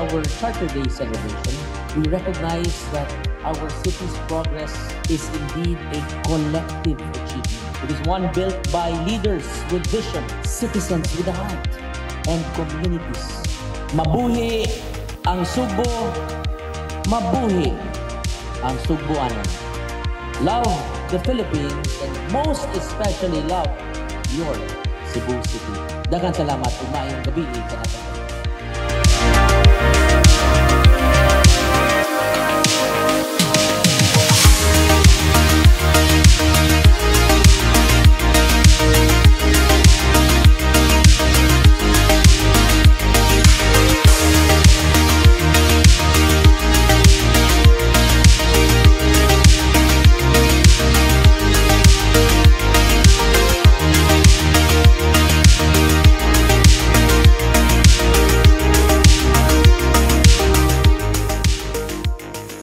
our Charter Day celebration, we recognize that our city's progress is indeed a collective achievement. It is one built by leaders with vision, citizens with a heart, and communities. Mabuhi ang Subo, mabuhi ang Subuanon. Love the Philippines and most especially love your Cebu City. Daghang salamat ug maayong gabi kanatong